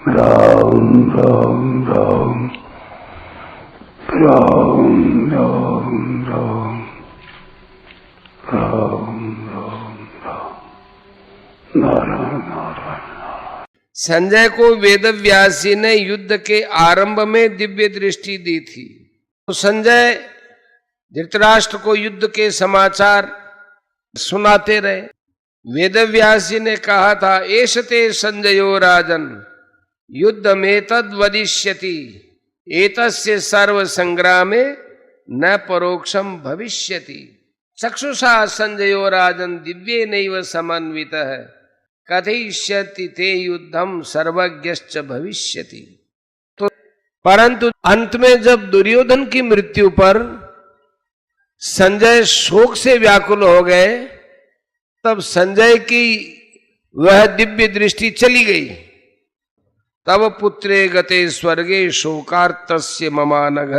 राम राम राम राम राम राम राम राम राम नारायण नारायण। संजय को वेदव्यासी ने युद्ध के आरंभ में दिव्य दृष्टि दी थी। तो संजय धृतराष्ट्र को युद्ध के समाचार सुनाते रहे। वेदव्यासी ने कहा था, एषते संजयो राजन युद्धमेतद् वदिष्यति एतस्य सर्व संग्रामे न परोक्षम भविष्यति। चक्षुषा संजयो राजन दिव्येनैव समन्वितः कथयिष्यति ते युद्धम सर्वज्ञश्च भविष्यति। तो परंतु अंत में जब दुर्योधन की मृत्यु पर संजय शोक से व्याकुल हो गए, तब संजय की वह दिव्य दृष्टि चली गई। तब पुत्रे गते स्वर्गे शोकार्तस्य ममानघ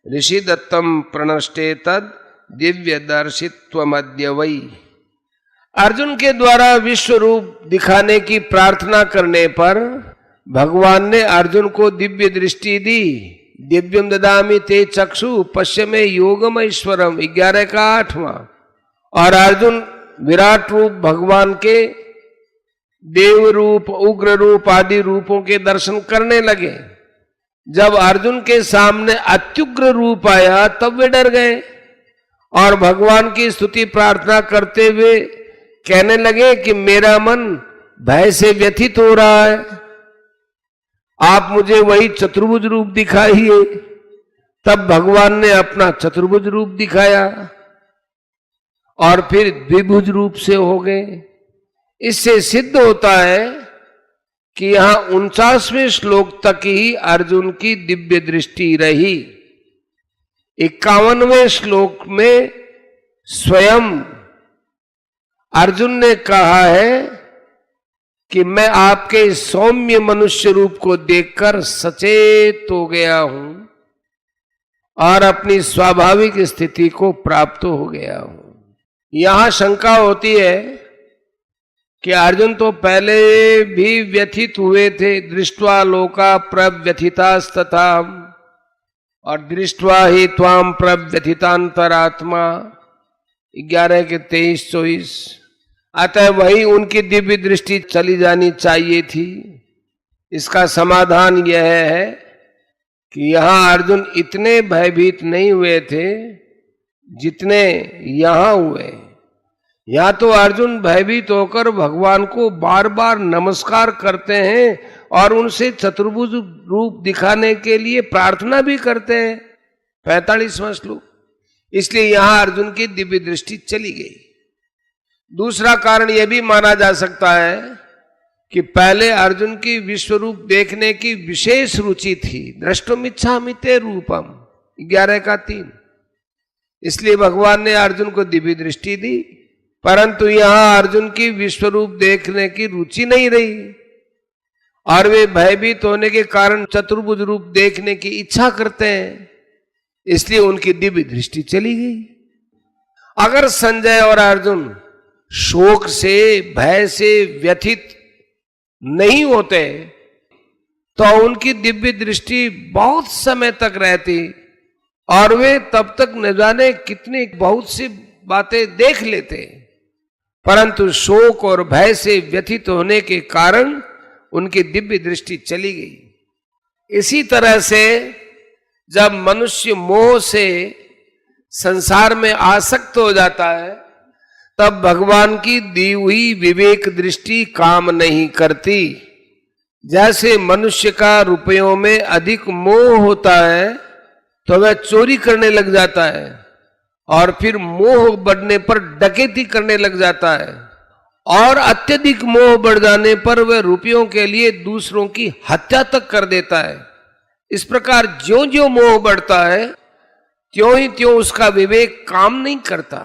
ऋषि दत्तम प्रणष्टे तद दिव्य दर्शित्वमद्य वै। अर्जुन के द्वारा विश्व रूप दिखाने की प्रार्थना करने पर भगवान ने अर्जुन को दिव्य दृष्टि दी। दिव्यम ददामि ते चक्षु पश्य में योगम ईश्वरम 11 का 8वां। और अर्जुन विराट रूप भगवान के देव रूप, उग्र रूप आदि रूपों के दर्शन करने लगे। जब अर्जुन के सामने अत्युग्र रूप आया तब वे डर गए और भगवान की स्तुति प्रार्थना करते हुए कहने लगे कि मेरा मन भय से व्यथित हो रहा है, आप मुझे वही चतुर्भुज रूप दिखाइए। तब भगवान ने अपना चतुर्भुज रूप दिखाया और फिर द्विभुज रूप से हो गए। इससे सिद्ध होता है कि यहां 49वें श्लोक तक ही अर्जुन की दिव्य दृष्टि रही। 51वें श्लोक में स्वयं अर्जुन ने कहा है कि मैं आपके सौम्य मनुष्य रूप को देखकर सचेत हो गया हूं और अपनी स्वाभाविक स्थिति को प्राप्त हो गया हूं। यहां शंका होती है कि अर्जुन तो पहले भी व्यथित हुए थे, दृष्ट्वा लोका प्रव्यथितास्तथा और दृष्ट्वा ही त्वाम प्रव्यथितांतरात्मा 11 के 23-24। अतः वही उनकी दिव्य दृष्टि चली जानी चाहिए थी। इसका समाधान यह है कि यहां अर्जुन इतने भयभीत नहीं हुए थे जितने यहां हुए। या तो अर्जुन भयभीत होकर भगवान को बार बार नमस्कार करते हैं और उनसे चतुर्भुज रूप दिखाने के लिए प्रार्थना भी करते हैं, 45वां श्लोक। इसलिए यहां अर्जुन की दिव्य दृष्टि चली गई। दूसरा कारण यह भी माना जा सकता है कि पहले अर्जुन की विश्व रूप देखने की विशेष रुचि थी। द्रष्टुमिच्छामि ते रूपम 11 का 3। इसलिए भगवान ने अर्जुन को दिव्य दृष्टि दी, परंतु यहां अर्जुन की विश्व रूप देखने की रुचि नहीं रही और वे भयभीत होने के कारण चतुर्भुज रूप देखने की इच्छा करते हैं, इसलिए उनकी दिव्य दृष्टि चली गई। अगर संजय और अर्जुन शोक से, भय से व्यथित नहीं होते तो उनकी दिव्य दृष्टि बहुत समय तक रहती और वे तब तक न जाने कितनी बहुत सी बातें देख लेते। परंतु शोक और भय से व्यथित होने के कारण उनकी दिव्य दृष्टि चली गई। इसी तरह से जब मनुष्य मोह से संसार में आसक्त हो जाता है तब भगवान की दी हुई विवेक दृष्टि काम नहीं करती। जैसे मनुष्य का रुपयों में अधिक मोह होता है तो वह चोरी करने लग जाता है और फिर मोह बढ़ने पर डकैती करने लग जाता है और अत्यधिक मोह बढ़ जाने पर वह रुपयों के लिए दूसरों की हत्या तक कर देता है। इस प्रकार ज्यों ज्यों मोह बढ़ता है त्यों ही त्यों उसका विवेक काम नहीं करता।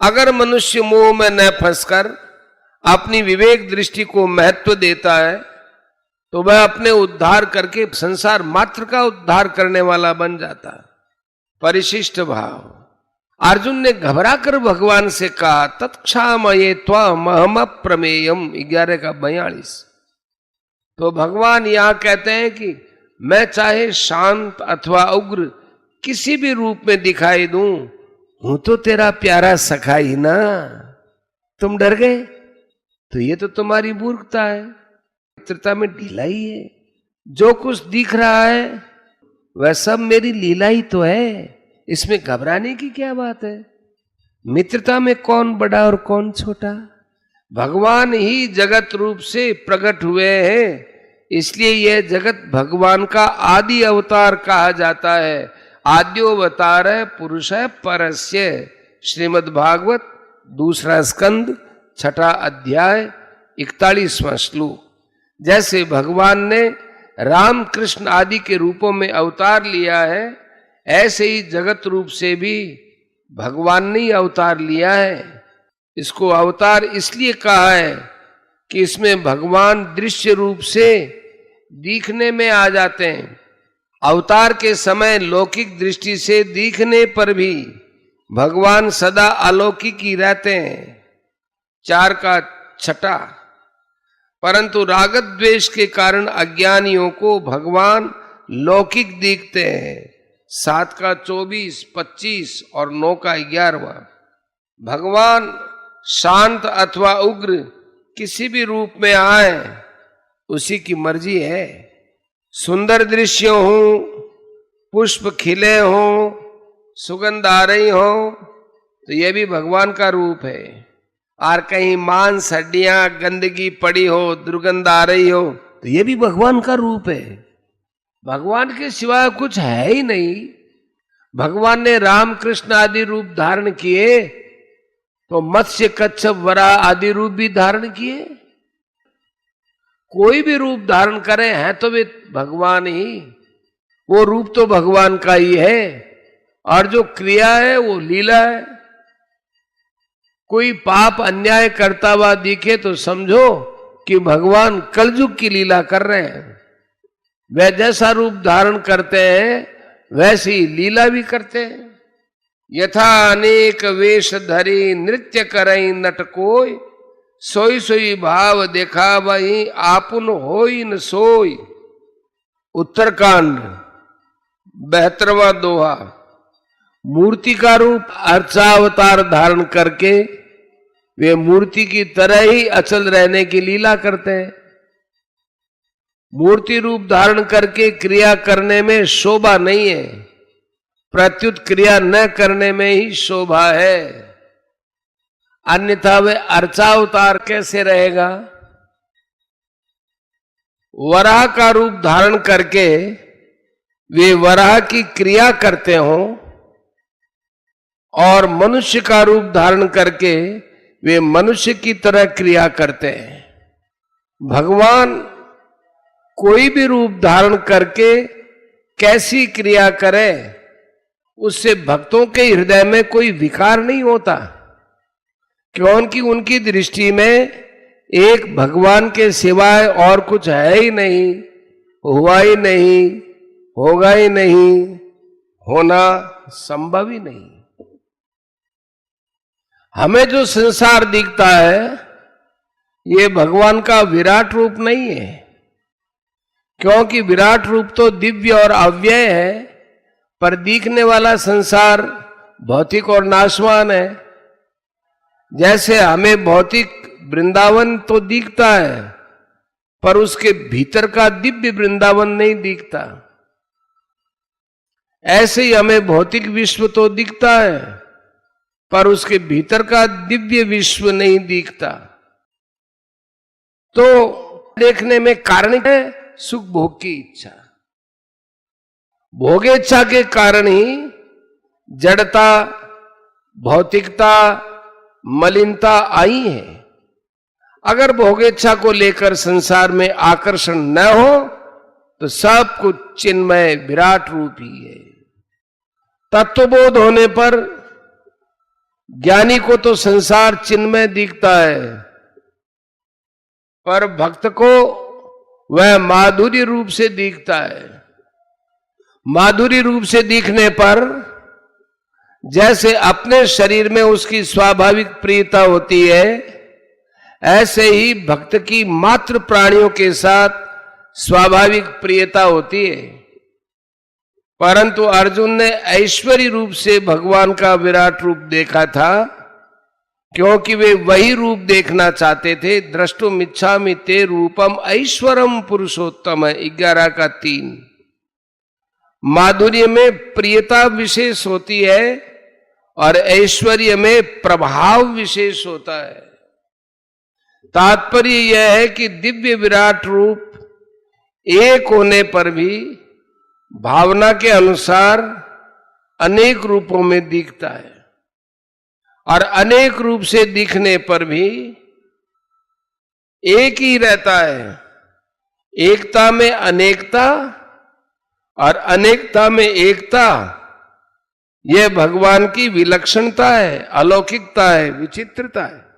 अगर मनुष्य मोह में न फंसकर अपनी विवेक दृष्टि को महत्व देता है तो वह अपने उद्धार करके संसार मात्र का उद्धार करने वाला बन जाता है। परिशिष्ट भाव। अर्जुन ने घबरा कर भगवान से कहा, तत्क्षामये त्वाम अहम प्रमेयम 11 का 42। तो भगवान यहां कहते हैं कि मैं चाहे शांत अथवा उग्र किसी भी रूप में दिखाई दूं, हूं तो तेरा प्यारा सखा ही ना। तुम डर गए तो ये तो तुम्हारी मूर्खता है, मित्रता में ढिलाई है। जो कुछ दिख रहा है वह सब मेरी लीला ही तो है, इसमें घबराने की क्या बात है। मित्रता में कौन बड़ा और कौन छोटा, भगवान ही जगत रूप से प्रकट हुए हैं, इसलिए यह जगत भगवान का आदि अवतार कहा जाता है। आद्यो अवतार है पुरुष है परस्य। श्रीमद् भागवत 2 स्कंद 6 अध्याय 41वां श्लोक। जैसे भगवान ने राम कृष्ण आदि के रूपों में अवतार लिया है, ऐसे ही जगत रूप से भी भगवान ने ही अवतार लिया है। इसको अवतार इसलिए कहा है कि इसमें भगवान दृश्य रूप से दिखने में आ जाते हैं। अवतार के समय लौकिक दृष्टि से दिखने पर भी भगवान सदा अलौकिक ही रहते हैं। 4 का 6। परंतु राग द्वेष के कारण अज्ञानियों को भगवान लौकिक दिखते हैं। 7 का 24, 25 और 9 का 11वां। भगवान शांत अथवा उग्र किसी भी रूप में आए, उसी की मर्जी है। सुंदर दृश्य हो, पुष्प खिले हो, सुगंध आ रही हो, तो यह भी भगवान का रूप है। और कहीं मांस हड्डियां गंदगी पड़ी हो, दुर्गंध आ रही हो, तो यह भी भगवान का रूप है। भगवान के सिवाय कुछ है ही नहीं। भगवान ने राम कृष्ण आदि रूप धारण किए, तो मत्स्य कच्छप वराह आदि रूप भी धारण किए। कोई भी रूप धारण करे हैं तो वे भगवान ही, वो रूप तो भगवान का ही है, और जो क्रिया है वो लीला है। कोई पाप अन्याय करता हुआ दिखे तो समझो कि भगवान कलयुग की लीला कर रहे हैं। वह जैसा रूप धारण करते हैं वैसी लीला भी करते हैं। यथा अनेक वेश धरी नृत्य करई नट कोय, सोई सोई भाव देखा वही आपुन होई न सोई। उत्तरकांड 72वां दोहा। मूर्ति का रूप अर्चावतार धारण करके वे मूर्ति की तरह ही अचल रहने की लीला करते हैं। मूर्ति रूप धारण करके क्रिया करने में शोभा नहीं है, प्रत्युत क्रिया न करने में ही शोभा है। अन्यथा वे अर्चावतार कैसे रहेगा। वराह का रूप धारण करके वे वराह की क्रिया करते हो, और मनुष्य का रूप धारण करके वे मनुष्य की तरह क्रिया करते हैं। भगवान कोई भी रूप धारण करके कैसी क्रिया करे, उससे भक्तों के हृदय में कोई विकार नहीं होता, क्योंकि उनकी दृष्टि में एक भगवान के सिवाय और कुछ है ही नहीं, हुआ ही नहीं, होगा ही नहीं, होना संभव ही नहीं। हमें जो संसार दिखता है ये भगवान का विराट रूप नहीं है, क्योंकि विराट रूप तो दिव्य और अव्यय है, पर दिखने वाला संसार भौतिक और नाशवान है। जैसे हमें भौतिक वृंदावन तो दिखता है, पर उसके भीतर का दिव्य वृंदावन नहीं दिखता। ऐसे ही हमें भौतिक विश्व तो दिखता है, पर उसके भीतर का दिव्य विश्व नहीं दिखता। तो देखने में कारण है सुख भोग की इच्छा। भोगेच्छा के कारण ही जड़ता, भौतिकता, मलिनता आई है। अगर भोगेच्छा को लेकर संसार में आकर्षण न हो तो सब कुछ चिन्मय विराट रूप ही है। तत्वबोध होने पर ज्ञानी को तो संसार चिन्मय दिखता है, पर भक्त को वह माधुर्य रूप से दिखता है। माधुर्य रूप से दिखने पर जैसे अपने शरीर में उसकी स्वाभाविक प्रियता होती है, ऐसे ही भक्त की मात्र प्राणियों के साथ स्वाभाविक प्रियता होती है, परंतु अर्जुन ने ऐश्वर्य रूप से भगवान का विराट रूप देखा था, क्योंकि वे वही रूप देखना चाहते थे। द्रष्टुम इच्छामि ते रूपम ऐश्वरम पुरुषोत्तम 11 का 3। माधुर्य में प्रियता विशेष होती है और ऐश्वर्य में प्रभाव विशेष होता है। तात्पर्य यह है कि दिव्य विराट रूप एक होने पर भी भावना के अनुसार अनेक रूपों में दिखता है, और अनेक रूप से दिखने पर भी एक ही रहता है। एकता में अनेकता और अनेकता में एकता, यह भगवान की विलक्षणता है, अलौकिकता है, विचित्रता है।